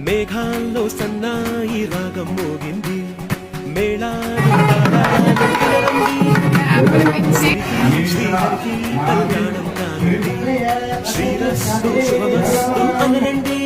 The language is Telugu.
మేఘాల్లో సన్నాయి రాగం మోగింది శ్రీహరికి కళ్యాణం కానుంది శ్రీరస్తు శుభమస్తు అనండి